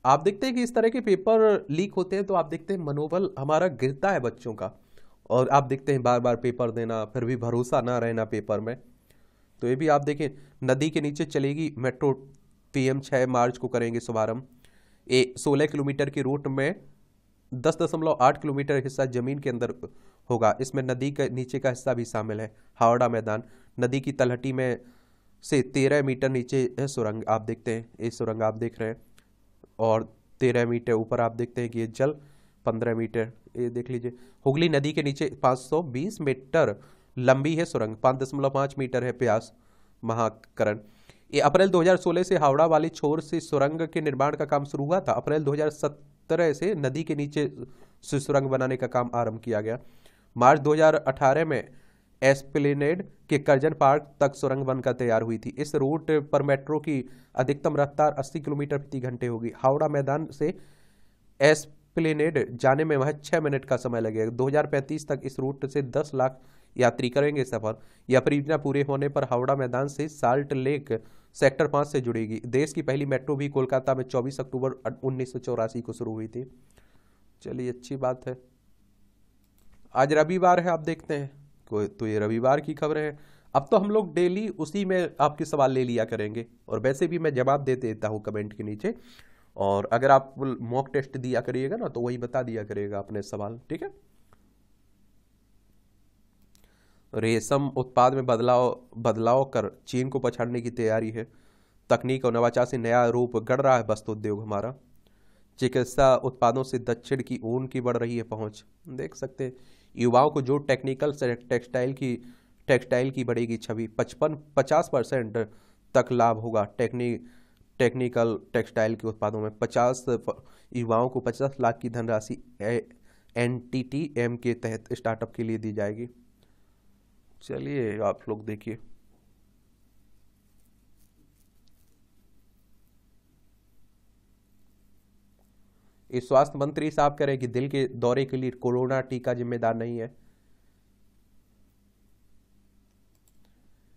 आप देखते हैं कि इस तरह के पेपर लीक होते हैं तो आप देखते हैं मनोबल हमारा गिरता है बच्चों का, और आप देखते हैं बार बार पेपर देना, फिर भी भरोसा ना रहना पेपर में। तो ये भी आप देखें, नदी के नीचे चलेगी मेट्रो, पीएम 6 मार्च को करेंगे शुभारंभ। 16 किलोमीटर की रूट में 10.8 किलोमीटर हिस्सा जमीन के अंदर होगा, इसमें नदी के नीचे का हिस्सा भी शामिल है। हावड़ा मैदान, नदी की तलहटी में से 13 मीटर नीचे है सुरंग, आप देखते हैं ये सुरंग आप देख रहे हैं, और 13 मीटर ऊपर आप देखते हैं कि ये जल 15 मीटर, ये देख लीजिए। हुगली नदी के नीचे 520 मीटर लंबी है सुरंग, 5.5 मीटर है प्यास महाकरण। ये अप्रैल 2016 से हावड़ा वाली छोर से सुरंग के निर्माण का काम शुरू हुआ था। अप्रैल 2017 से नदी के नीचे से सुरंग बनाने का काम आरंभ किया गया। मार्च 2018 में एस्प्लेनेड के कर्जन पार्क तक सुरंग बनकर तैयार हुई थी। इस रूट पर मेट्रो की अधिकतम रफ्तार 80 किलोमीटर प्रति घंटे होगी। हावड़ा मैदान से एस्प्लेनेड जाने में वह 6 मिनट का समय लगेगा। 2035 तक इस रूट से 10 लाख यात्री करेंगे सफर। यह परियोजना पूरे होने पर हावड़ा मैदान से साल्ट लेक सेक्टर 5 से जुड़ेगी। देश की पहली मेट्रो भी कोलकाता में 24 अक्टूबर 1984 को शुरू हुई थी। चलिए, अच्छी बात है। आज रविवार है, आप देखते हैं कोई तो ये रविवार की खबरें हैं। अब तो हम लोग डेली उसी में आपके सवाल ले लिया करेंगे, और वैसे भी मैं जवाब दे देता हूँ कमेंट के नीचे, और अगर आप मॉक टेस्ट दिया करिएगा ना तो वही बता दिया करिएगा अपने सवाल, ठीक है। रेशम उत्पाद में बदलाव कर चीन को पछाड़ने की तैयारी है। तकनीक और नवाचार से नया रूप गढ़ रहा है वस्त्र उद्योग हमारा। चिकित्सा उत्पादों से दक्षिण की ऊन की बढ़ रही है पहुंच, देख सकते हैं। युवाओं को जो टेक्निकल से टेक्सटाइल की बढ़ेगी छवि, 50% तक लाभ होगा टेक्निकल टेक्सटाइल के उत्पादों में। 50 युवाओं को 50 लाख की धनराशि NTTM के तहत स्टार्टअप के लिए दी जाएगी। चलिए, आप लोग देखिए। इस स्वास्थ्य मंत्री साहब कह रहे हैं कि दिल के दौरे के लिए कोरोना टीका जिम्मेदार नहीं है।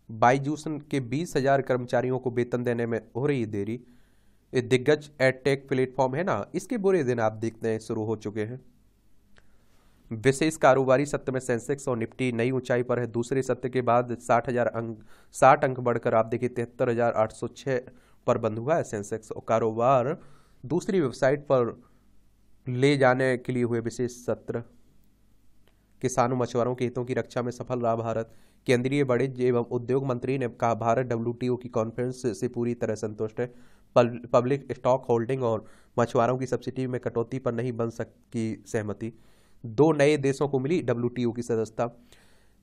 बायजूस के 20,000 कर्मचारियों को वेतन देने में हो रही देरी। ये दिग्गज एडटेक प्लेटफॉर्म है ना, इसके बुरे दिन आप देखते हैं शुरू हो चुके हैं। विशेष कारोबारी सत्र में सेंसेक्स और निफ्टी नई ऊंचाई पर है। दूसरे सत्र के बाद 60 अंक बढ़कर आप देखिए 73,806 पर बंद हुआ है सेंसेक्स। और कारोबार दूसरी वेबसाइट पर ले जाने के लिए हुए विशेष सत्र। किसानों मछुआरों के हितों की रक्षा में सफल रहा भारत। केंद्रीय वाणिज्य एवं उद्योग मंत्री ने कहा, भारत WTO की कॉन्फ्रेंस से पूरी तरह संतुष्ट है। पब्लिक स्टॉक होल्डिंग और मछुआरों की सब्सिडी में कटौती पर नहीं बन सकी सहमति। 2 नए देशों को मिली WTO की सदस्यता।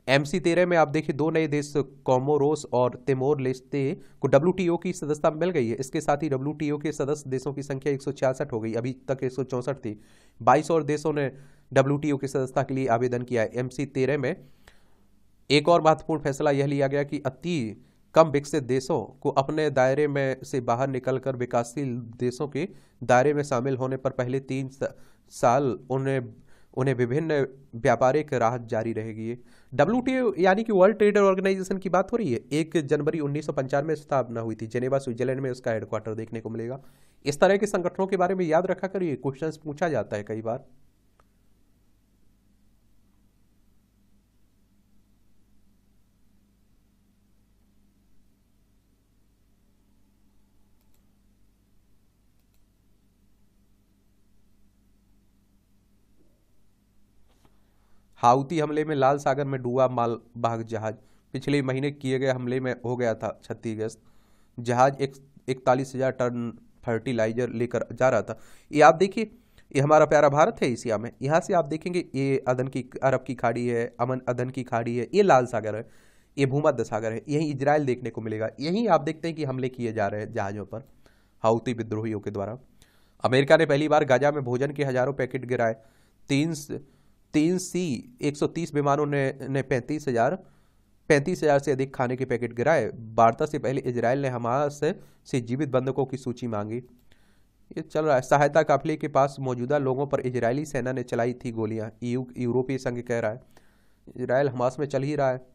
MC13 में आप देखिए 2 नए देश कोमोरोस और तिमोर लेस्ते को WTO की सदस्यता मिल गई है। इसके साथ ही WTO के सदस्य देशों की संख्या 166 हो गई, अभी तक 164 थी। 22 और देशों ने WTO की सदस्यता के लिए आवेदन किया है। MC13 में एक और महत्वपूर्ण फैसला यह लिया गया कि अति कम विकसित देशों को अपने दायरे में से बाहर निकलकर विकासशील देशों के दायरे में शामिल होने पर पहले 3 साल उन्हें विभिन्न व्यापारिक राहत जारी रहेगी। WTO यानी कि वर्ल्ड ट्रेड ऑर्गेनाइजेशन की बात हो रही है। 1 जनवरी 1995 में स्थापना हुई थी। जेनेवा स्विट्जरलैंड में उसका हेडक्वार्टर देखने को मिलेगा। इस तरह के संगठनों के बारे में याद रखा करिए, क्वेश्चंस पूछा जाता है कई बार। हाउती हमले में लाल सागर में डूबा मालवाहक जहाज। पिछले महीने किए गए हमले में हो गया था क्षतिग्रस्त। जहाज 41,000 टन फर्टिलाइजर लेकर जा रहा था। ये आप देखिए, ये हमारा प्यारा भारत है एशिया में। यहाँ से आप देखेंगे ये अरब की खाड़ी है, अदन की खाड़ी है, ये लाल सागर है, ये भूमध्य सागर है। यही इजराइल देखने को मिलेगा। यही आप देखते हैं कि हमले किए जा रहे हैं जहाजों पर हाउती विद्रोहियों के द्वारा। अमेरिका ने पहली बार गाजा में भोजन के हजारों पैकेट गिराए। तीन तीन सी 130 विमानों ने 35,000 से अधिक खाने के पैकेट गिराए। वार्ता से पहले इजराइल ने हमास से जीवित बंधकों की सूची मांगी। ये चल रहा है। सहायता काफिले के पास मौजूदा लोगों पर इजरायली सेना ने चलाई थी गोलियां। यूरोपीय संघ कह रहा है इजराइल हमास में चल ही रहा है।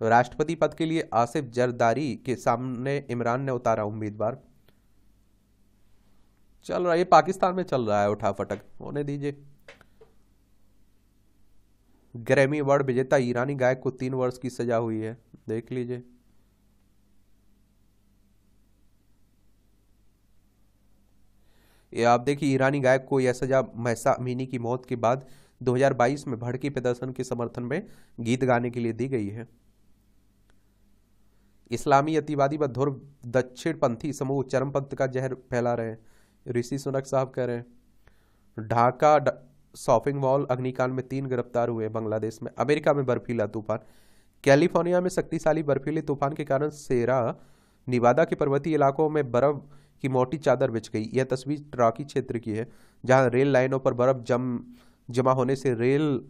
राष्ट्रपति पद के लिए आसिफ जरदारी के सामने इमरान ने उतारा उम्मीदवार। चल रहा है, ये पाकिस्तान में चल रहा है उठा फटक, होने दीजिए। ग्रैमी अवार्ड विजेता ईरानी गायक को 3 वर्ष की सजा हुई है, देख लीजिए। ये आप देखिए, ईरानी गायक को यह सजा महसा अमीनी की मौत के बाद 2022 में भड़के प्रदर्शन के समर्थन में गीत गाने के लिए दी गई है। इस्लामी अतिवादी व ध्रुव दक्षिणपंथी समूह चरमपंथ का जहर फैला रहे हैं, ऋषि सुनक साहब कह रहे हैं। ढाका शॉपिंग मॉल अग्निकांड में 3 गिरफ्तार हुए बांग्लादेश में। अमेरिका में बर्फीला तूफान। कैलिफोर्निया में शक्तिशाली बर्फीले तूफान के कारण सेरा निवादा के पर्वतीय इलाकों में बर्फ की मोटी चादर बिछ गई। यह तस्वीर ट्रॉकी क्षेत्र की है, जहां रेल लाइनों पर बर्फ जमा होने से रेल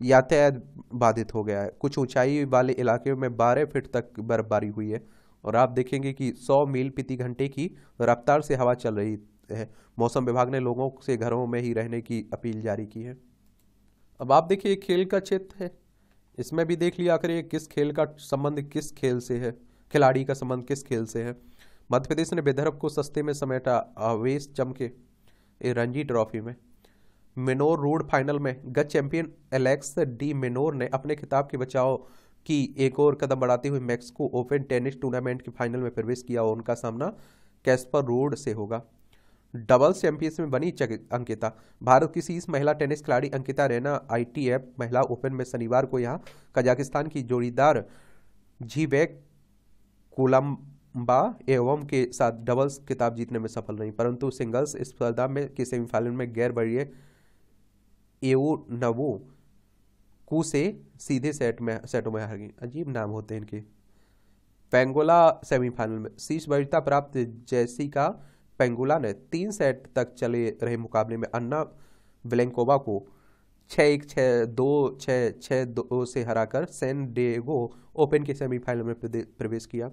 यातायात बाधित हो गया है। कुछ ऊंचाई वाले इलाके में 12 फीट तक बर्फबारी हुई है। और आप देखेंगे कि 100 मील प्रति घंटे की रफ्तार से हवा चल रही है। मौसम विभाग ने लोगों से घरों में ही रहने की अपील जारी की है। अब आप देखिए, खेल का क्षेत्र है, इसमें भी देख लिया करिए किस खेल का संबंध किस खेल से है, खिलाड़ी का संबंध किस खेल से है। मध्य प्रदेश ने विदर्भ को सस्ते में समेटा, आवेश चमके। रणजी ट्रॉफी में मिनोर रोड फाइनल में गत चैंपियन एलेक्स डी मिनोर ने अपने खिताब के बचाव की एक और कदम बढ़ाते हुए मैक्सिको ओपन टेनिस टूर्नामेंट के फाइनल में प्रवेश किया और उनका सामना कैस्पर रोड से होगा। डबल्स चैंपियंस में बनी अंकिता। भारत की शीर्ष महिला टेनिस खिलाड़ी अंकिता रैना ITF महिला ओपन में शनिवार को यहां कजाकिस्तान की जोड़ीदार जीबेक कोलंबा एवं के साथ डबल्स खिताब जीतने में सफल रही, परंतु सिंगल्स स्पर्धा में के सेमीफाइनल में गैर बढ़िए एओनवो कू से सीधे सेटों में हार गई। अजीब नाम होते हैं इनके। पेंगोला सेमीफाइनल में शीर्ष वरीयता प्राप्त जेसिका पेंगुला ने 3 सेट तक चले रहे मुकाबले में अन्ना वेलेंकोवा को 6-1, 6-2, 6-6-2 से हराकर सैन डिएगो ओपन के सेमीफाइनल में प्रवेश किया।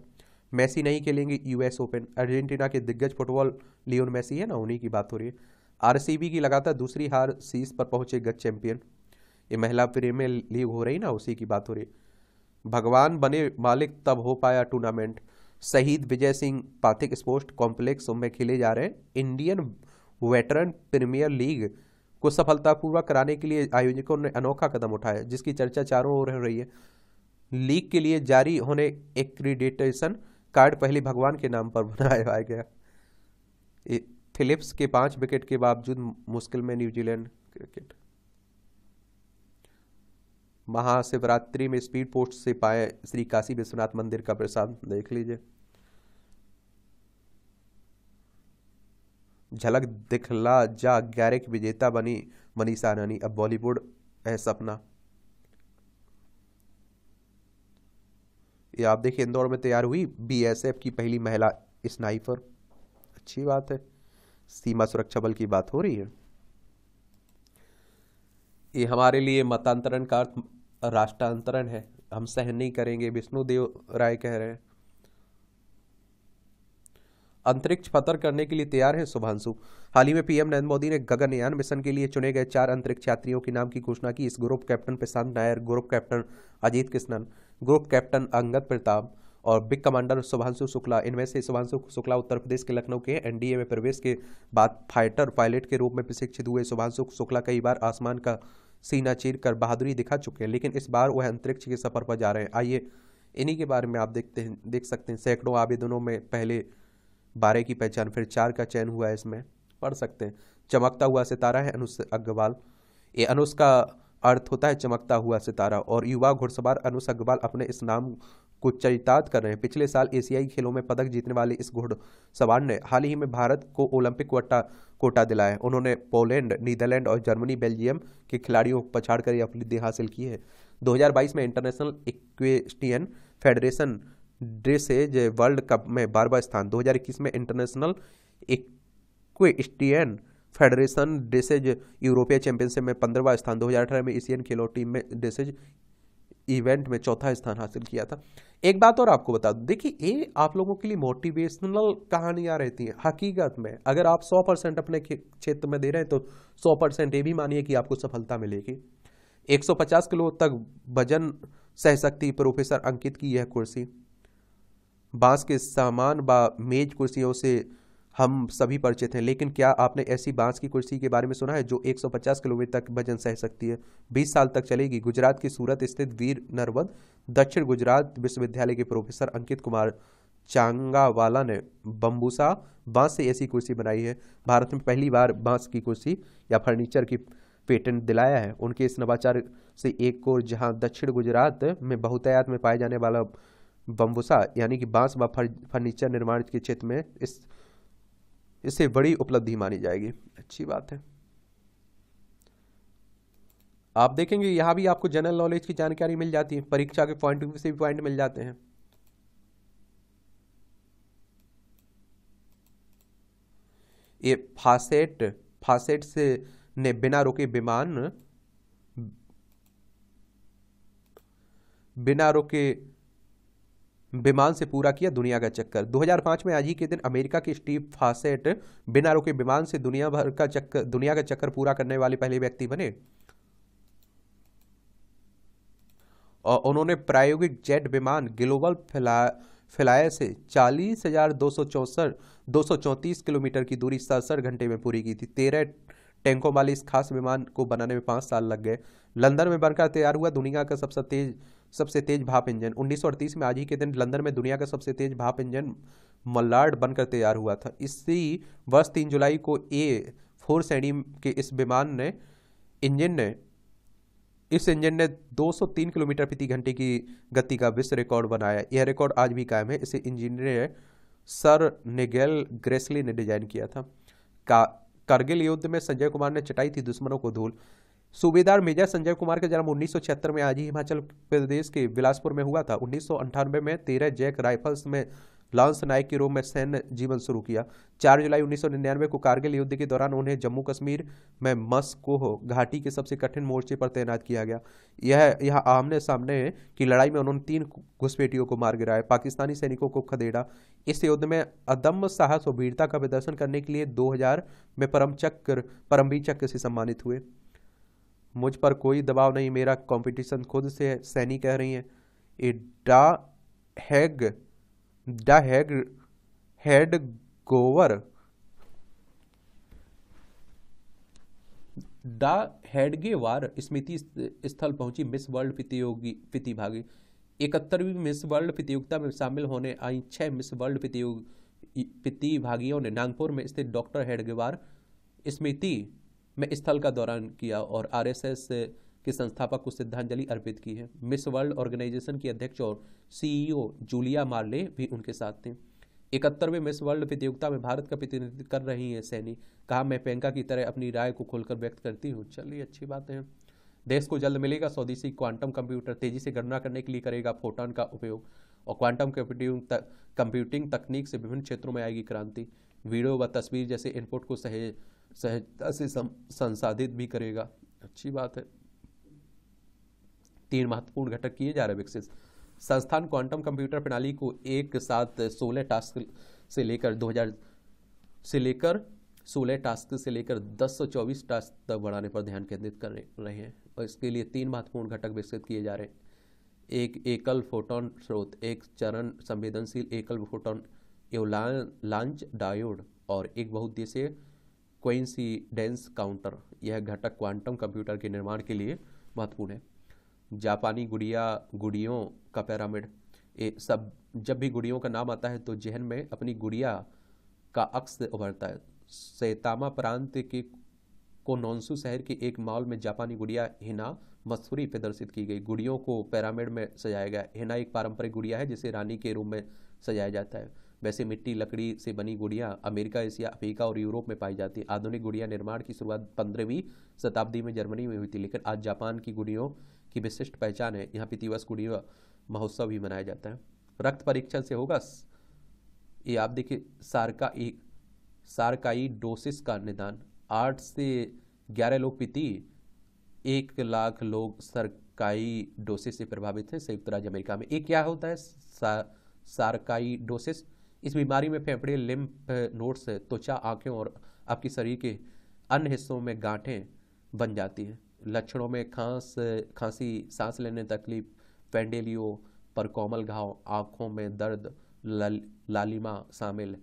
मेसी नहीं खेलेंगे US ओपन। अर्जेंटीना के दिग्गज फुटबॉल लियोन मेसी है ना, उन्हीं की बात हो रही है। RCB की लगातार दूसरी हार, शीर्ष पर पहुंचे गत चैंपियन। ये महिला प्रीमियर लीग हो रही ना, उसी की बात हो रही है। भगवान बने मालिक तब हो पाया टूर्नामेंट। शहीद विजय सिंह पाथिक स्पोर्ट्स कॉम्प्लेक्स में खेले जा रहे इंडियन वेटरन प्रीमियर लीग को सफलतापूर्वक कराने के लिए आयोजकों ने अनोखा कदम उठाया, जिसकी चर्चा चारों ओर हो रही है। लीग के लिए जारी होने एक्रीडिटेशन कार्ड पहले भगवान के नाम पर बनाया गया। फिलिप्स के 5 विकेट के बावजूद मुश्किल में न्यूजीलैंड क्रिकेट। महाशिवरात्रि में स्पीड पोस्ट से पाए श्री काशी विश्वनाथ मंदिर का प्रसाद, देख लीजिए। झलक दिखला जा 11 की विजेता बनी मनीषा रानी, अब बॉलीवुड है सपना। ये आप देखिए, इंदौर में तैयार हुई BSF की पहली महिला स्नाइपर, अच्छी बात है। सीमा सुरक्षा बल की बात हो रही है। ये हमारे लिए मतांतरण का अर्थ राष्ट्रांतरण है, हम सहन नहीं करेंगे, विष्णुदेव राय कह रहे हैं। अंतरिक्ष फतर करने के लिए तैयार है शुभांशु। हाल ही में PM नरेंद्र मोदी ने गगनयान मिशन के लिए चुने गए 4 अंतरिक्ष यात्रियों के नाम की घोषणा की। इस group captain Prashant Nair, group captain Ajit Krishnan, group captain Angad Pratap और बिग कमांडर शुभांशु शुक्ला। इनमें से शुभांशु शुक्ला उत्तर प्रदेश के लखनऊ के एनडीए में प्रवेश के बाद फाइटर पायलट के रूप में प्रशिक्षित हुए। शुभांशु शुक्ला कई बार आसमान का सीना चीर कर बहादुरी दिखा चुके हैं, लेकिन इस बार वह अंतरिक्ष के सफर पर जा रहे हैं। आइए इन्हीं के बारे में आप देख सकते हैं। सैकड़ों आवेदनों में पहले 12 की पहचान, फिर 4 का चयन हुआ है। इसमें पढ़ सकते हैं। चमकता हुआ सितारा है अनुष अग्रवाल। ये अनुष का अर्थ होता है चमकता हुआ सितारा, और युवा घुड़सवार अनुष अग्रवाल अपने इस नाम को चरितार्थ कर रहे हैं। पिछले साल एशियाई खेलों में पदक जीतने वाले इस घुड़सवार ने हाल ही में भारत को ओलंपिक कोटा दिलाया है। उन्होंने पोलैंड, नीदरलैंड और जर्मनी, बेल्जियम के खिलाड़ियों को पछाड़कर यह उपलब्धि हासिल की है। 2022 में International Equestrian Federation dressage World Cup में 12वां स्थान, 2021 में इंटरनेशनल इक्वेस्ट्रियन फेडरेशन ड्रेसेज यूरोपीय चैंपियनशिप में 15वां स्थान, 2018 में एशियन खेलों टीम में ड्रेसेज इवेंट में 4था स्थान हासिल किया था। एक बात और आपको बता दूं, देखिए ये आप लोगों के लिए मोटिवेशनल कहानियां रहती हैं। हकीकत में अगर आप 100% अपने क्षेत्र में दे रहे हैं तो 100% ये भी मानिए कि आपको सफलता मिलेगी। 150 किलो तक वजन सह सकती प्रोफेसर अंकित की यह कुर्सी बांस के सामान व मेज कुर्सियों से हम सभी परिचित हैं, लेकिन क्या आपने ऐसी बांस की कुर्सी के बारे में सुना है जो 150 किलोमीटर तक वजन सह सकती है, 20 साल तक चलेगी? गुजरात की सूरत स्थित वीर नर्मद दक्षिण गुजरात विश्वविद्यालय के प्रोफेसर अंकित कुमार चांगावाला ने बम्बूसा बांस से ऐसी कुर्सी बनाई है। भारत में पहली बार बांस की कुर्सी या फर्नीचर की पेटेंट दिलाया है। उनके इस नवाचार से एक और जहां दक्षिण गुजरात में बहुतायत में पाए जाने वाला बम्बूसा यानी कि बांस व फर्नीचर निर्माण के क्षेत्र में इसे बड़ी उपलब्धि मानी जाएगी। अच्छी बात है। आप देखेंगे यहां भी आपको जनरल नॉलेज की जानकारी मिल जाती है, परीक्षा के पॉइंट से भी पॉइंट मिल जाते हैं। ये फासेट से ने बिना रुके विमान से पूरा किया दुनिया का चक्कर। 2005 में आज ही के दिन अमेरिका के स्टीव फासेट बिना रुके विमान से दुनिया का चक्कर पूरा करने वाले पहले व्यक्ति बने। और उन्होंने प्रायोगिक जेट विमान ग्लोबल फ्लायर से 40,234 किलोमीटर की दूरी 67 घंटे में पूरी की थी। 13 टैंकों वाले इस खास विमान को बनाने में 5 साल लग गए। लंदन में बनकर तैयार हुआ दुनिया का सबसे तेज भाप इंजन। 1938 में आज ही के दिन लंदन में दुनिया का सबसे तेज भाप इंजन मल्लार्ड बनकर तैयार हुआ था। इसी वर्ष 3 जुलाई को A4 श्रेणी के इस इंजन ने 203 किलोमीटर प्रति घंटे की गति का विश्व रिकॉर्ड बनाया। यह रिकॉर्ड आज भी कायम है। इसे इंजीनियर सर निगेल ग्रेसली ने डिजाइन किया था। कारगिल युद्ध में संजय कुमार ने चटाई थी दुश्मनों को धूल। सूबेदार मेजर संजय कुमार का जन्म 1976 में आज ही हिमाचल प्रदेश के बिलासपुर में हुआ था। 1998 में 13 जैक राइफल्स में लांस नायक के रूप में सैन्य जीवन शुरू किया। 4 जुलाई 1999 को कारगिल युद्ध के दौरान उन्हें जम्मू कश्मीर में मस्कोह घाटी के सबसे कठिन मोर्चे पर तैनात किया गया। यह आमने सामने की लड़ाई में उन्होंने 3 घुसपैठियों को मार गिराया, पाकिस्तानी सैनिकों को खदेड़ा। इस युद्ध में अदम्य साहस और वीरता का प्रदर्शन करने के लिए 2000 में परमवीर चक्र से सम्मानित हुए। मुझ पर कोई दबाव नहीं, मेरा कंपटीशन खुद से है, सैनी कह रही हैं। हेडगेवार स्मृति स्थल पहुंची मिस वर्ल्ड प्रतिभागी। 71वीं मिस वर्ल्ड प्रतियोगिता में शामिल होने आई 6 मिस वर्ल्ड प्रतिभागियों ने नागपुर में स्थित डॉक्टर हेडगेवार स्मृति में स्थल का दौरान किया और आरएसएस के संस्थापक को श्रद्धांजलि अर्पित की है। मिस वर्ल्ड ऑर्गेनाइजेशन की अध्यक्ष और सीईओ जूलिया मार्ले भी उनके साथ थे। 71वें मिस वर्ल्ड प्रतियोगिता में भारत का प्रतिनिधित्व कर रही है सैनी। कहा, मैं प्रियंका की तरह अपनी राय को खोलकर व्यक्त करती हूँ। चलिए अच्छी बात है। देश को जल्द मिलेगा स्वदेशी क्वांटम कंप्यूटर, तेजी से गणना करने के लिए करेगा फोटॉन का उपयोग और क्वांटम कंप्यूटिंग तकनीक से विभिन्न क्षेत्रों में आएगी क्रांति। वीडियो व तस्वीर जैसे इनपुट को सहजता से संसाधित भी करेगा। अच्छी बात है। 3 महत्वपूर्ण घटक किए जा रहे विकसित। संस्थान क्वांटम कंप्यूटर प्रणाली को एक साथ 16 टास्क से लेकर 1024 टास्क तक बढ़ाने पर ध्यान केंद्रित कर रहे हैं और इसके लिए 3 महत्वपूर्ण घटक विकसित किए जा रहे हैं। एक एकल फोटॉन स्रोत, एक चरण संवेदनशील एकल फोटॉन एवलांच डायोड और एक बहुउद्देशीय कोइंसिडेंस काउंटर। यह घटक क्वांटम कंप्यूटर के निर्माण के लिए महत्वपूर्ण है। जापानी गुड़ियों का पिरामिड। सब जब भी गुड़ियों का नाम आता है तो जहन में अपनी गुड़िया का अक्स उभरता है। सैतामा प्रांत के कोनोन्सु शहर के एक मॉल में जापानी गुड़िया हिना मसूरी प्रदर्शित की गई। गुड़ियों को पिरामिड में सजाया गया। हिना एक पारंपरिक गुड़िया है जिसे रानी के रूप में सजाया जाता है। वैसे मिट्टी लकड़ी से बनी गुड़िया अमेरिका, एशिया, अफ्रीका और यूरोप में पाई जाती है। आधुनिक गुड़िया निर्माण की शुरुआत 15वीं शताब्दी में जर्मनी में हुई थी, लेकिन आज जापान की गुड़ियों की विशिष्ट पहचान है। यहाँ प्रतिवर्ष गुड़िया महोत्सव भी मनाया जाता है। रक्त परीक्षण से होगा, ये आप देखिए, सार्काइडोसिस का निदान। 8 से 11 लोग पीती, 1 लाख लोग सार्काइडोसिस से प्रभावित हैं संयुक्त राज्य अमेरिका में। ये क्या होता है सार्काइडोसिस? इस बीमारी में फेफड़े, लिम्फ नोड्स, त्वचा, आंखें और आपके शरीर के अन्य हिस्सों में गांठें बन जाती हैं। लक्षणों में खांसी, सांस लेने तकलीफ, पेंडेलियो पर कोमल घाव, आंखों में दर्द, लालिमा शामिल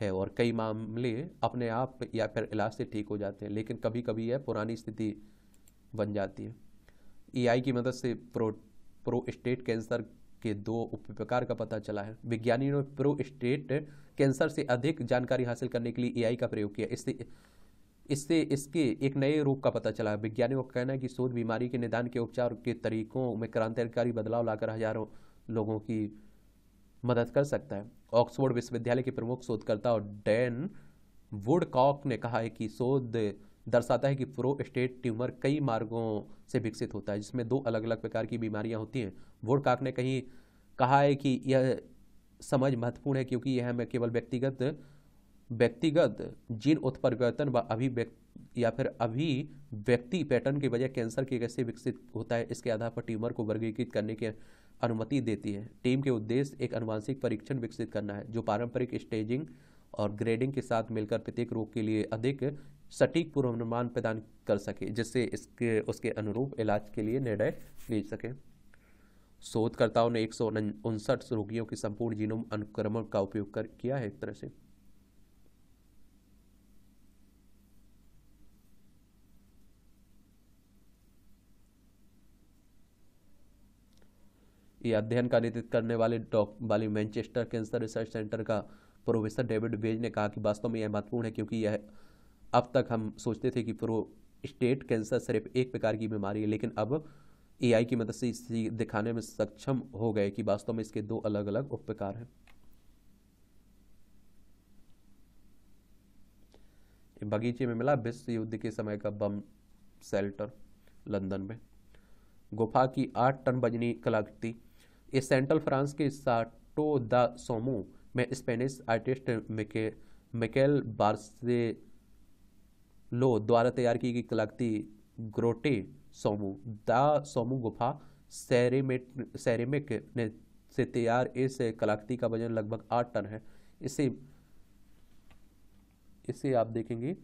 है और कई मामले अपने आप या फिर इलाज से ठीक हो जाते हैं, लेकिन कभी कभी यह पुरानी स्थिति बन जाती है। एआई की मदद से प्रोस्टेट कैंसर के 2 उपप्रकार का पता चला है। विज्ञानियों ने प्रोस्टेट कैंसर से अधिक जानकारी हासिल करने के लिए एआई का प्रयोग किया। इससे इसके एक नए रोग का पता चला है। विज्ञानियों का कहना है कि शोध बीमारी के निदान के उपचार के तरीकों में क्रांतिकारी बदलाव लाकर हजारों लोगों की मदद कर सकता है। ऑक्सफोर्ड विश्वविद्यालय के प्रमुख शोधकर्ता और डैन वुडकॉक ने कहा है कि शोध दर्शाता है कि प्रोस्टेट ट्यूमर कई मार्गों से विकसित होता है, जिसमें 2 अलग अलग प्रकार की बीमारियां होती हैं। वुडकॉक ने कहा है कि यह समझ महत्वपूर्ण है क्योंकि यह हमें केवल व्यक्तिगत जीन उत्परिवर्तन व अभिव्यक्ति पैटर्न के बजाय कैंसर के कैसे विकसित होता है इसके आधार पर ट्यूमर को वर्गीकृत करने की अनुमति देती है। टीम के उद्देश्य एक आनुवंशिक परीक्षण विकसित करना है जो पारंपरिक स्टेजिंग और ग्रेडिंग के साथ मिलकर प्रत्येक रोग के लिए अधिक सटीक पूर्वानुमान प्रदान कर सके, जिससे उसके अनुरूप इलाज के लिए निर्णय ले सके। शोधकर्ताओं ने 159 रोगियों के संपूर्ण जीनोम अनुक्रमण का उपयोग किया है। एक तरह से ये अध्ययन का नेतृत्व करने वाले मैनचेस्टर कैंसर रिसर्च सेंटर का प्रोफेसर डेविड बेज ने कहा कि वास्तव में यह महत्वपूर्ण है क्योंकि यह अब तक हम सोचते थे कि प्रोस्टेट कैंसर सिर्फ एक प्रकार की बीमारी है, लेकिन अब एआई की मदद से इसे दिखाने में सक्षम हो गए कि वास्तव में इसके 2 अलग अलग उपप्रकार हैं। बगीचे में मिला विश्व युद्ध के समय का बम शेल्टर लंदन में। गुफा की 8 टन वजनी कलाकृति। इस सेंट्रल फ्रांस के साटो द सोमो में स्पेनिश आर्टिस्ट मिकेल बार्सेलो द्वारा तैयार की गई कलाकृति ग्रोटे सोमो। द सोमो गुफा सेरेमिक से तैयार इस कलाकृति का वजन लगभग 8 टन है। इसे आप देखेंगे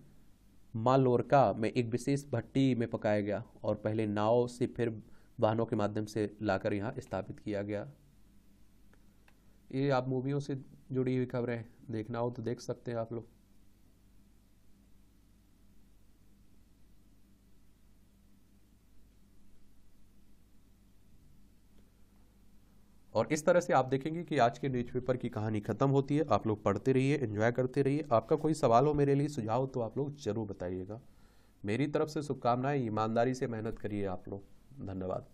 मालोर्का में एक विशेष भट्टी में पकाया गया और पहले नाव से फिर वाहनों के माध्यम से लाकर यहाँ स्थापित किया गया। ये आप मूवियों से जुड़ी हुई खबरें देखना हो तो देख सकते हैं आप लोग। और इस तरह से आप देखेंगे कि आज के न्यूज़पेपर की कहानी खत्म होती है। आप लोग पढ़ते रहिए, एंजॉय करते रहिए। आपका कोई सवाल हो मेरे लिए, सुझाव, तो आप लोग जरूर बताइएगा। मेरी तरफ से शुभकामनाएं। ईमानदारी से मेहनत करिए आप लोग। धन्यवाद।